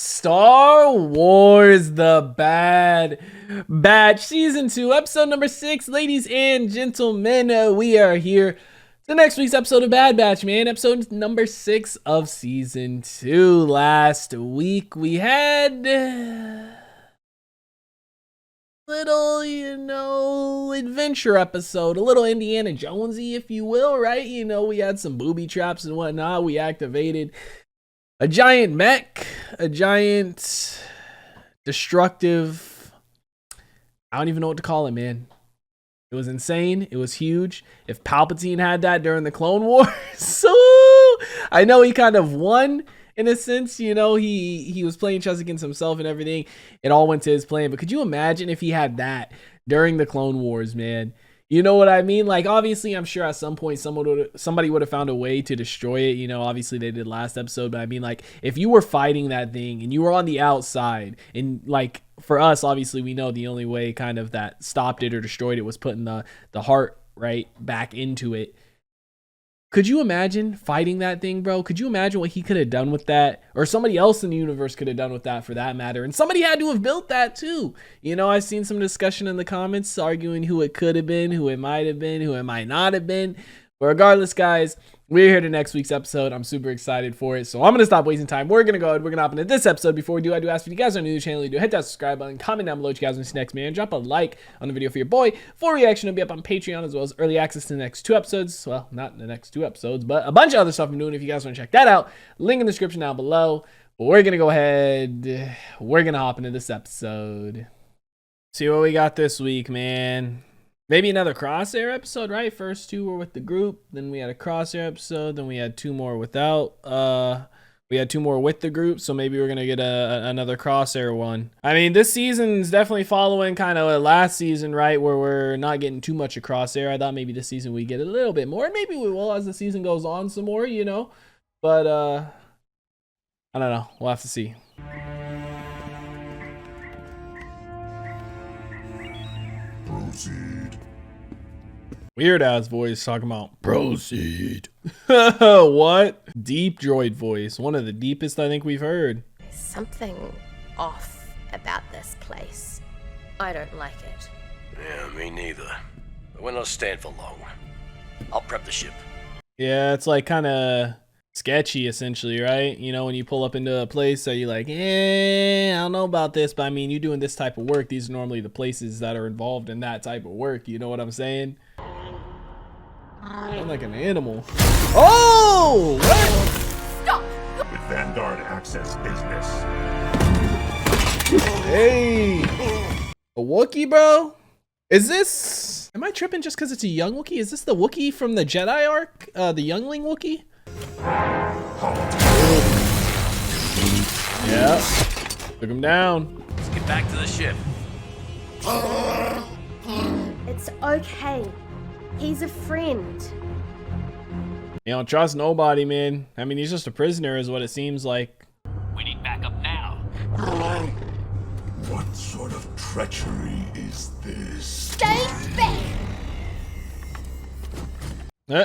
Star Wars The Bad Batch Season 2, Episode number 6. Ladies and gentlemen, we are here. The next week's episode of Bad Batch, man. Episode number 6 of Season 2. Last week we had little, adventure episode. A little Indiana Jonesy, if you will, right? We had some booby traps and whatnot. We activated a giant mech, a giant destructive, I don't even know what to call it, man. It was insane. It was huge. If Palpatine had that during the Clone Wars, so I know he kind of won in a sense, he was playing chess against himself and everything. It all went to his plan. But could you imagine if he had that during the Clone Wars, man? You know what I mean? Like, obviously, I'm sure at some point somebody would have found a way to destroy it. Obviously they did last episode, but I mean, like, if you were fighting that thing and you were on the outside, and like for us, obviously we know the only way kind of that stopped it or destroyed it was putting the heart right back into it. Could you imagine fighting that thing, bro? Could you imagine what he could have done with that? Or somebody else in the universe could have done with that, for that matter. And somebody had to have built that too. I've seen some discussion in the comments arguing who it could have been, who it might have been, who it might not have been. But regardless, guys, we're here to next week's episode. I'm super excited for it. So I'm going to stop wasting time. We're going to go ahead. We're going to hop into this episode. Before we do, I do ask if you guys are new to the channel, you do hit that subscribe button, comment down below what you guys want to see next, man. Drop a like on the video for your boy. Full reaction will be up on Patreon, as well as early access to the next 2 episodes. Well, not the next 2 episodes, but a bunch of other stuff I'm doing. If you guys want to check that out, link in the description down below. But we're going to go ahead. We're going to hop into this episode. See what we got this week, man. Maybe another Crosshair episode, right? First 2 were with the group, then we had a Crosshair episode, then we had 2 more without. We had 2 more with the group, so maybe we're gonna get another Crosshair one. I mean, this season's definitely following kind of last season, right, where we're not getting too much of Crosshair. I thought maybe this season we get a little bit more, and maybe we will as the season goes on some more, But I don't know. We'll have to see. Proceed. Weird ass voice talking about proceed. What? Deep droid voice. One of the deepest I think we've heard. There's something off about this place. I don't like it. Yeah, me neither. But we're not staying for long. I'll prep the ship. Yeah, it's like kind of sketchy essentially, right? When you pull up into a place that you're like, I don't know about this, but I mean, you doing this type of work, these are normally the places that are involved in that type of work. You know what I'm saying? I'm like an animal. Oh! What? Stop! With Vanguard Access business. Hey! A Wookiee, bro? Is this... Am I tripping just because it's a young Wookiee? Is this the Wookiee from the Jedi arc? The youngling Wookiee? Yeah. Took him down. Let's get back to the ship. It's okay. He's a friend. You don't trust nobody, man. I mean, he's just a prisoner is what it seems like. We need backup now. What sort of treachery is this? Stay back!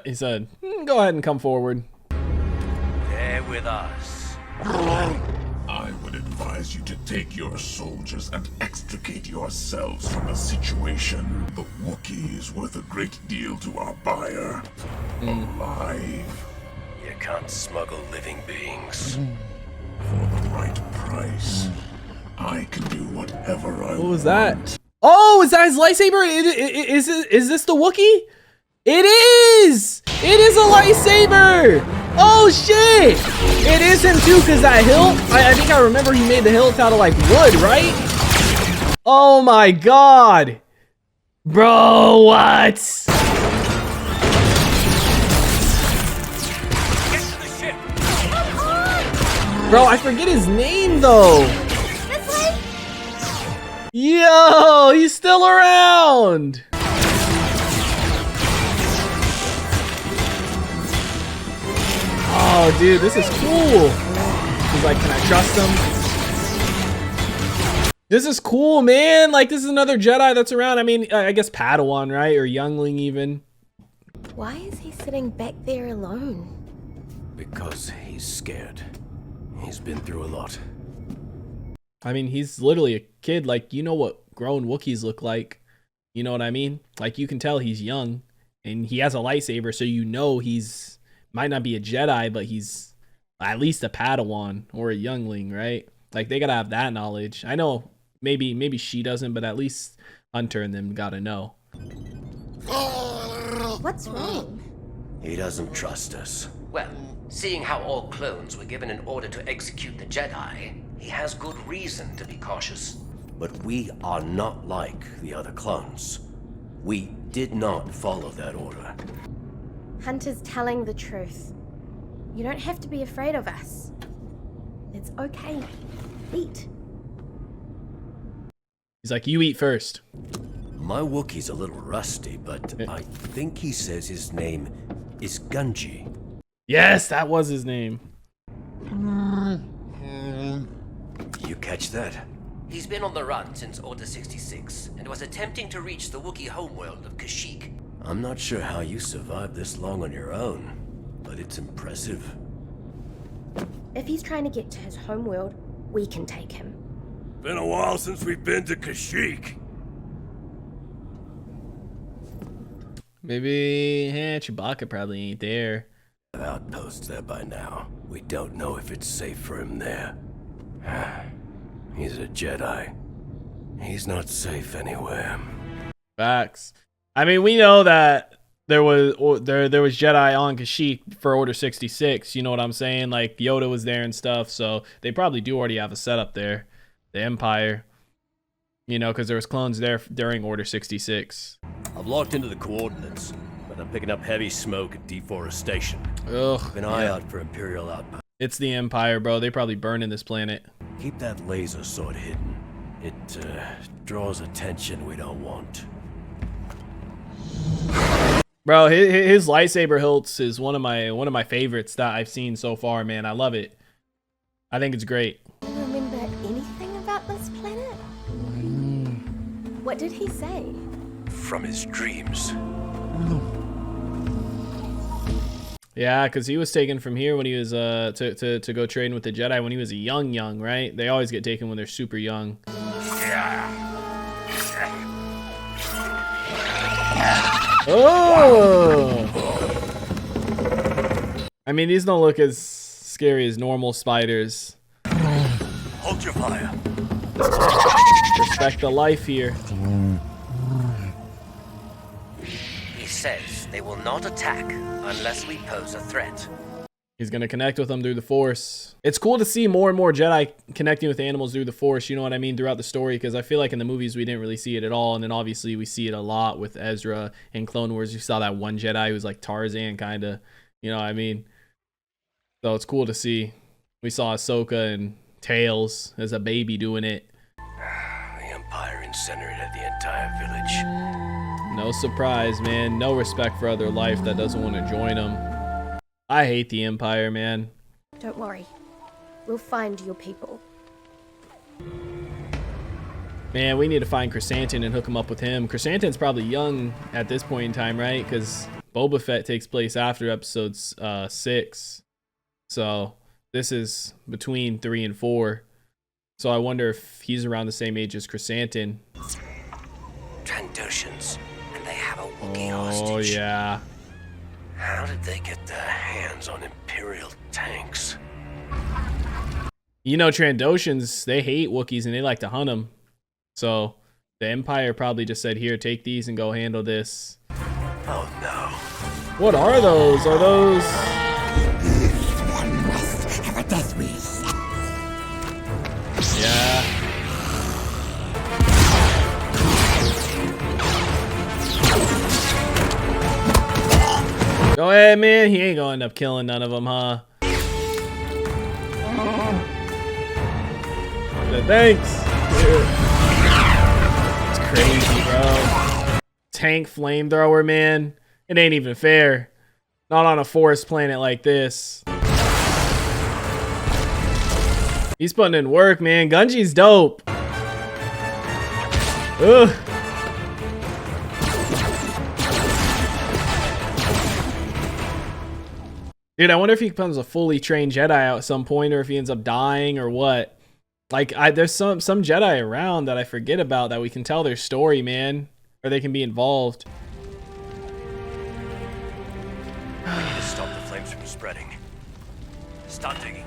He said, go ahead and come forward. They're with us. I would advise you to take your soldiers and extricate yourselves from the situation. The Wookiee is worth a great deal to our buyer. Alive. You can't smuggle living beings. For the right price. I can do whatever I want. What was that? Oh, is that his lightsaber? Is this the Wookiee? It is! It is a lightsaber! Oh shit! It is him too, because that hilt, I think I remember he made the hilt out of like wood, right? Oh my god! Bro, what? Get to the ship. Bro, I forget his name though. This way? Yo, he's still around. Oh, dude, this is cool. He's like, can I trust him? This is cool, man. Like, this is another Jedi that's around. I mean, I guess Padawan, right? Or youngling even. Why is he sitting back there alone? Because he's scared. He's been through a lot. I mean, he's literally a kid. Like, you know what grown Wookiees look like. You know what I mean? Like, you can tell he's young and he has a lightsaber. So, you know, he's might not be a Jedi, but he's at least a Padawan or a youngling, right? Like, they got to have that knowledge. I know maybe she doesn't, but at least Hunter and them got to know. What's wrong? He doesn't trust us. Well, seeing how all clones were given an order to execute the Jedi, he has good reason to be cautious. But we are not like the other clones. We did not follow that order. Hunter's telling the truth. You don't have to be afraid of us. It's okay. Eat. He's like, you eat first. My Wookiee's a little rusty, but I think he says his name is Gunji. Yes, that was his name. You catch that? He's been on the run since Order 66 and was attempting to reach the Wookiee homeworld of Kashyyyk. I'm not sure how you survived this long on your own, but it's impressive. If he's trying to get to his homeworld, we can take him. Been a while since we've been to Kashyyyk. Maybe, Chewbacca probably ain't there. Outposts there by now. We don't know if it's safe for him there. He's a Jedi. He's not safe anywhere. Facts. I mean, we know that there was Jedi on Kashyyyk for Order 66. You know what I'm saying? Like, Yoda was there and stuff, so they probably do already have a setup there. The Empire. You know, because there was clones there during Order 66. I've locked into the coordinates, but I'm picking up heavy smoke and deforestation. Ugh. Keep an eye out for Imperial outposts. It's the Empire, bro. They probably burning this planet. Keep that laser sword hidden. It draws attention we don't want. Bro, his lightsaber hilts is one of my favorites that I've seen so far, man. I love it. I think it's great. Do you remember anything about this planet? What did he say? From his dreams. Yeah, because he was taken from here when he was to go train with the Jedi when he was a young, right? They always get taken when they're super young. Oh! I mean, these don't look as scary as normal spiders. Hold your fire. Respect the life here. He says they will not attack unless we pose a threat. He's going to connect with them through the Force. It's cool to see more and more Jedi connecting with animals through the Force, you know what I mean, throughout the story, because I feel like in the movies we didn't really see it at all, and then obviously we see it a lot with Ezra and Clone Wars. You saw that one Jedi who was like Tarzan, kind of, you know what I mean? So it's cool to see. We saw Ahsoka and Tails as a baby doing it. The Empire incinerated the entire village. No surprise, man. No respect for other life that doesn't want to join them. I hate the Empire, man. Don't worry. We'll find your people. Man, we need to find Chrysanthemum and hook him up with him. Chrysanthemum's probably young at this point in time, right? Because Boba Fett takes place after episode 6. So this is between 3 and 4. So I wonder if he's around the same age as Chrysanthemum. Trandoshans, and they have a Wookiee Oh, hostage. yeah. How did they get their hands on Imperial tanks? You know, Trandoshans, they hate Wookiees and they like to hunt them. So the Empire probably just said, here, take these and go handle this. Oh, no. What are those? Are those... One must have a death wish. Yeah. Go ahead, man. He ain't gonna end up killing none of them, huh? Thanks. It's crazy, bro. Tank flamethrower, man. It ain't even fair. Not on a forest planet like this. He's putting in work, man. Gunji's dope. Ugh. Dude, I wonder if he becomes a fully trained Jedi at some point, or if he ends up dying, or what. Like, there's some Jedi around that I forget about that we can tell their story, man. Or they can be involved. We need to stop the flames from spreading. Start digging.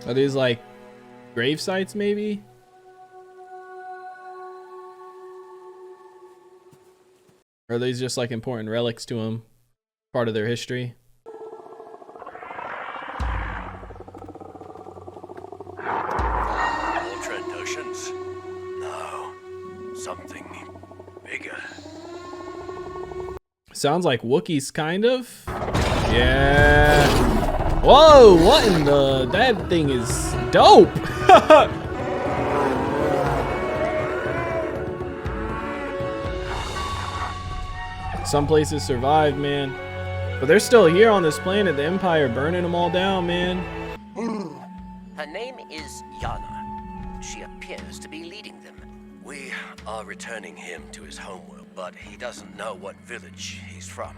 Are these like grave sites, maybe? Or are these just like important relics to them? Part of their history? More Trandoshans? No. Something bigger. Sounds like Wookiees, kind of. Yeah. Whoa, what in the... That thing is dope. Some places survived, man. But they're still here on this planet. The Empire burning them all down, man. Her name is Yana. She appears to be leading them. We are returning him to his homeworld, but he doesn't know what village he's from.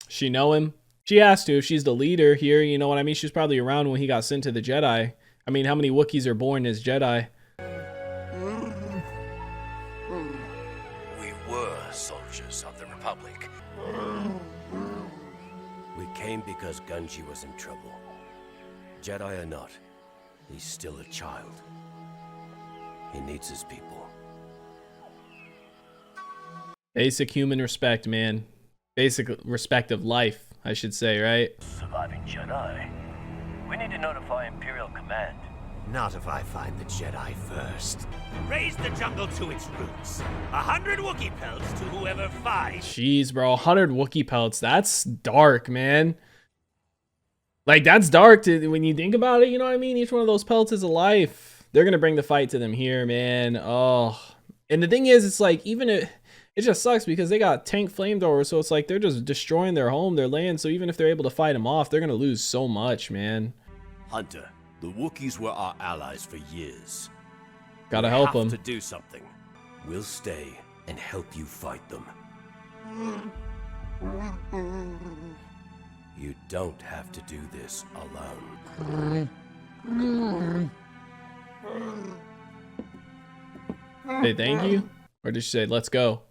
She know him? She has to if she's the leader here, you know what I mean? She's probably around when he got sent to the Jedi. I mean, how many Wookiees are born as Jedi? We were soldiers of the Republic. We came because Gunji was in trouble. Jedi or not, he's still a child. He needs his people. Basic human respect, man. Basic respect of life, I should say, right? Surviving Jedi. We need to notify Imperial Command. Not if I find the Jedi first. Raise the jungle to its roots. 100 Wookiee pelts to whoever finds. Jeez, bro. 100 Wookiee pelts. That's dark, man. Like, that's dark when you think about it, you know what I mean? Each one of those pelts is a life. They're going to bring the fight to them here, man. Oh. And the thing is, it's like, even it just sucks because they got tank flamethrowers, so it's like they're just destroying their home, their land. So even if they're able to fight them off, they're going to lose so much, man. Hunter, the Wookiees were our allies for years. Gotta help We have them. to do something. We'll stay and help you fight them. You don't have to do this alone. Say thank you? Or did she say, let's go?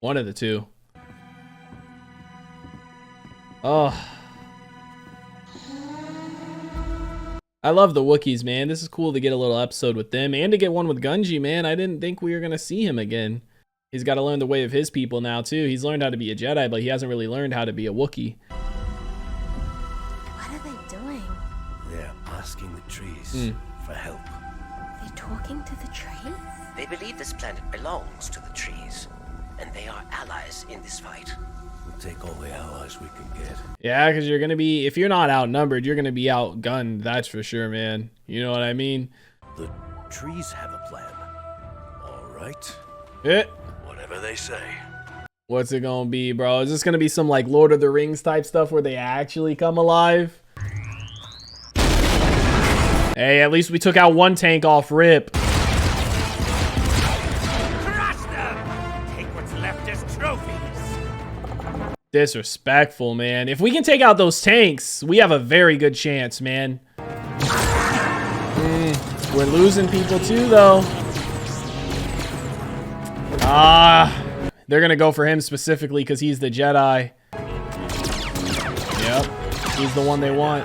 One of the two. Oh. I love the Wookiees, man. This is cool to get a little episode with them and to get one with Gunji, man. I didn't think we were going to see him again. He's got to learn the way of his people now, too. He's learned how to be a Jedi, but he hasn't really learned how to be a Wookiee. What are they doing? They're asking the trees for help. They're talking to the trees? They believe this planet belongs to the trees, and they are allies in this fight. We'll take all the allies we can get. Yeah, because you're going to be, if you're not outnumbered, you're going to be outgunned. That's for sure, man. You know what I mean? The trees have a plan. All right. Eh. Whatever they say. What's it going to be, bro? Is this going to be some like Lord of the Rings type stuff where they actually come alive? Hey, at least we took out one tank off rip. Crush them! Take what's left as trophies. Disrespectful, man. If we can take out those tanks, we have a very good chance, man. We're losing people too, though. They're gonna go for him specifically because he's the Jedi. Yep, he's the one they want.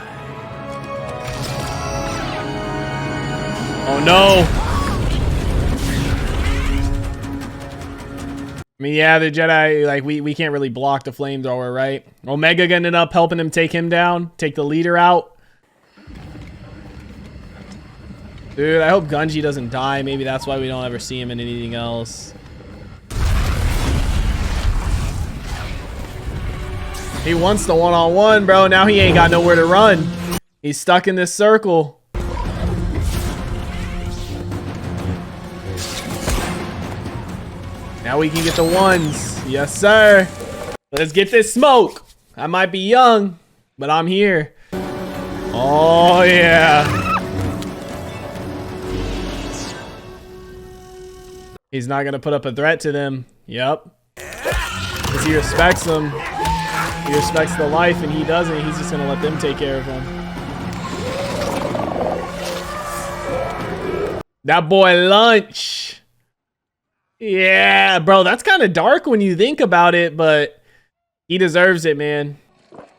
Oh no! I mean, yeah, the Jedi, like, we can't really block the flamethrower, right? Omega ended up helping him take him down, take the leader out. Dude, I hope Gunji doesn't die. Maybe that's why we don't ever see him in anything else. He wants the one-on-one, bro. Now he ain't got nowhere to run. He's stuck in this circle. Now we can get the ones. Yes, sir. Let's get this smoke. I might be young, but I'm here. Oh, yeah. He's not going to put up a threat to them. Yep. Because he respects them. He respects the life, and he doesn't. He's just gonna let them take care of him. That boy Lunch. Yeah, bro, that's kind of dark when you think about it, but he deserves it, man.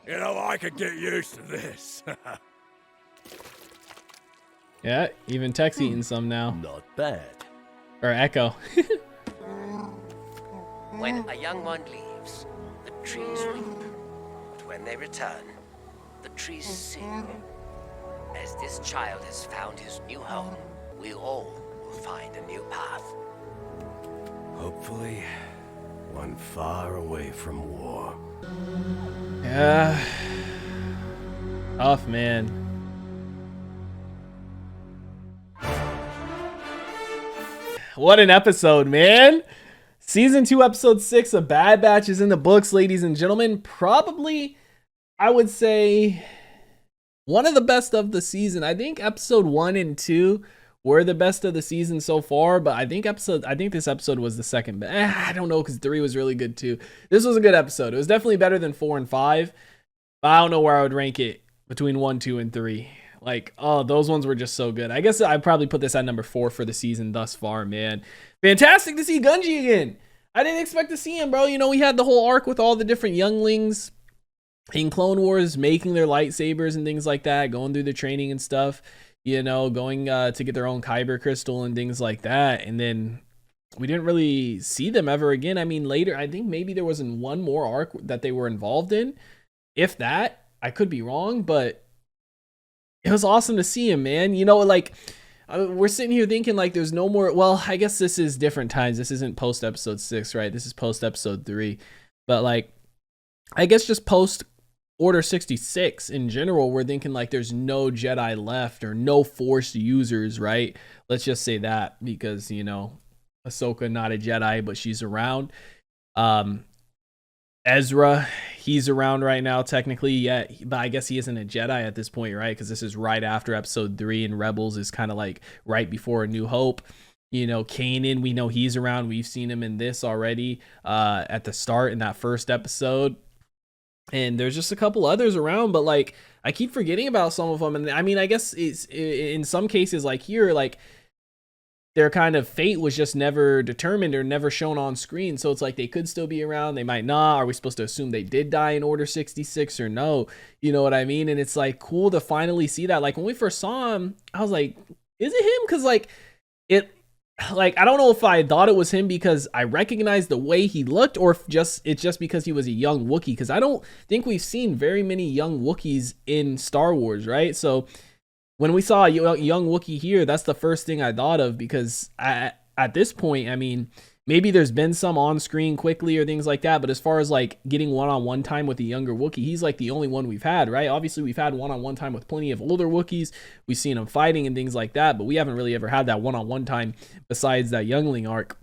You know, I could get used to this. Yeah, even Tech's eating some now. Not bad. Or Echo. When a young one leaves, the trees weep. But when they return, the trees sing. As this child has found his new home, we all will find a new path. Hopefully, one far away from war. Yeah. Tough, man. What an episode, man. Season 2, episode 6 of Bad Batch is in the books, ladies and gentlemen. Probably, I would say, one of the best of the season. I think episode 1 and 2 were the best of the season so far, but I think this episode was the second best. I don't know, because 3 was really good too. This was a good episode. It was definitely better than 4 and 5, but I don't know where I would rank it between 1, 2, and 3. Like, oh, those ones were just so good. I guess I'd probably put this at number 4 for the season thus far, man. Fantastic to see Gunji again. I didn't expect to see him, bro. You know, we had the whole arc with all the different younglings in Clone Wars making their lightsabers and things like that, going through the training and stuff, you know, going to get their own Kyber crystal and things like that. And then we didn't really see them ever again. I mean, later, I think maybe there was one more arc that they were involved in. If that, I could be wrong, but it was awesome to see him, man. You know, like, we're sitting here thinking like there's no more. Well, I guess this is different times. This isn't post episode 6, right? This is post episode 3. But like, I guess just post Order 66 in general, we're thinking like there's no Jedi left or no Force users, right? Let's just say that, because, you know, Ahsoka not a Jedi, but she's around. Ezra, he's around right now technically, yeah, but I guess he isn't a Jedi at this point, right? Because this is right after episode 3, and Rebels is kind of like right before A New Hope. You know, Kanan, we know he's around. We've seen him in this already at the start in that first episode. And there's just a couple others around, but like I keep forgetting about some of them. And I mean, I guess it's in some cases like here, like their kind of fate was just never determined or never shown on screen. So it's like they could still be around, they might not. Are we supposed to assume they did die in Order 66 or no? You know what I mean? And it's like cool to finally see that. Like when we first saw him, I was like, is it him? Because like I don't know if I thought it was him because I recognized the way he looked, or if it's just because he was a young Wookiee, because I don't think we've seen very many young Wookiees in Star Wars, right? So when we saw a young Wookiee here, that's the first thing I thought of, because at this point, I mean, maybe there's been some on screen quickly or things like that, but as far as like getting one-on-one time with a younger Wookiee, he's like the only one we've had, right? Obviously, we've had one-on-one time with plenty of older Wookiees. We've seen them fighting and things like that, but we haven't really ever had that one-on-one time besides that youngling arc.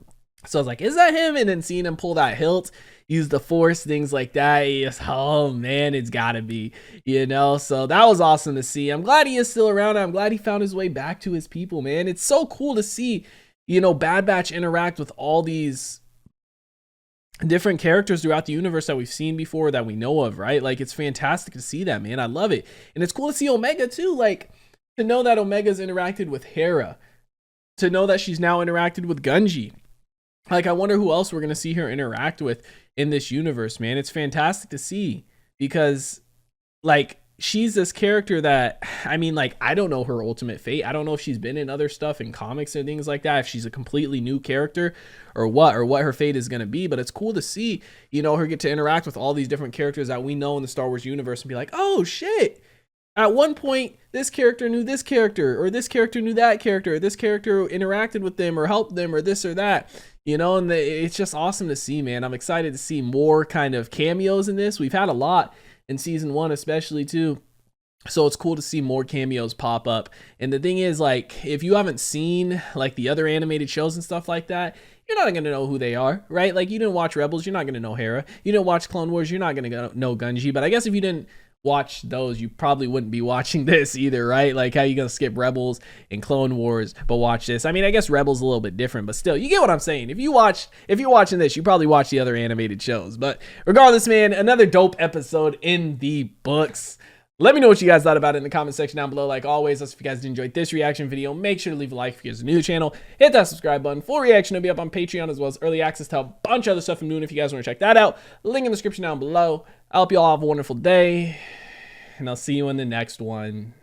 So I was like, is that him? And then seeing him pull that hilt, use the Force, things like that, oh man, it's gotta be, you know? So that was awesome to see. I'm glad he is still around. I'm glad he found his way back to his people, man. It's so cool to see, you know, Bad Batch interact with all these different characters throughout the universe that we've seen before, that we know of, right? Like, it's fantastic to see that, man. I love it. And it's cool to see Omega too, like, to know that Omega's interacted with Hera, to know that she's now interacted with Gunji. Like, I wonder who else we're going to see her interact with in this universe, man. It's fantastic to see, because, like, she's this character that, I mean, like, I don't know her ultimate fate. I don't know if she's been in other stuff in comics and things like that, if she's a completely new character or what her fate is going to be. But it's cool to see, you know, her get to interact with all these different characters that we know in the Star Wars universe and be like, oh shit, at one point this character knew this character, or this character knew that character, or this character interacted with them or helped them, or this or that, you know. And it's just awesome to see, man. I'm excited to see more kind of cameos in this. We've had a lot in season 1 especially too, so it's cool to see more cameos pop up. And the thing is, like, if you haven't seen like the other animated shows and stuff like that, you're not going to know who they are, right? Like, you didn't watch Rebels, you're not going to know Hera. You didn't watch Clone Wars, you're not going to know Gunji. But I guess if you didn't watch those, you probably wouldn't be watching this either, right? Like, how you gonna skip Rebels and Clone Wars but watch this? I mean, I guess Rebels a little bit different, but still, you get what I'm saying. If you're watching this, you probably watch the other animated shows. But regardless, man, another dope episode in the books. Let me know what you guys thought about it in the comment section down below. Like always, if you guys enjoyed this reaction video, make sure to leave a like if you guys are new to the channel. Hit that subscribe button. Full reaction will be up on Patreon, as well as early access to a bunch of other stuff I'm doing if you guys want to check that out. Link in the description down below. I hope you all have a wonderful day, and I'll see you in the next one.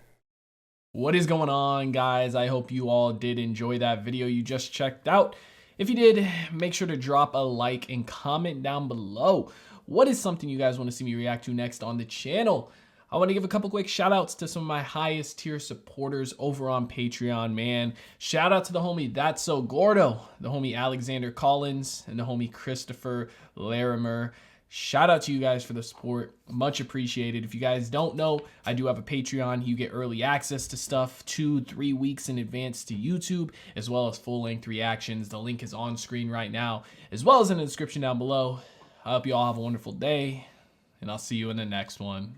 What is going on, guys? I hope you all did enjoy that video you just checked out. If you did, make sure to drop a like and comment down below. What is something you guys want to see me react to next on the channel? I want to give a couple quick shout outs to some of my highest tier supporters over on Patreon, man. Shout out to the homie That's So Gordo, the homie Alexander Collins, and the homie Christopher Larimer. Shout out to you guys for the support. Much appreciated. If you guys don't know, I do have a Patreon. You get early access to stuff 2-3 weeks in advance to YouTube, as well as full-length reactions. The link is on screen right now, as well as in the description down below. I hope you all have a wonderful day, and I'll see you in the next one.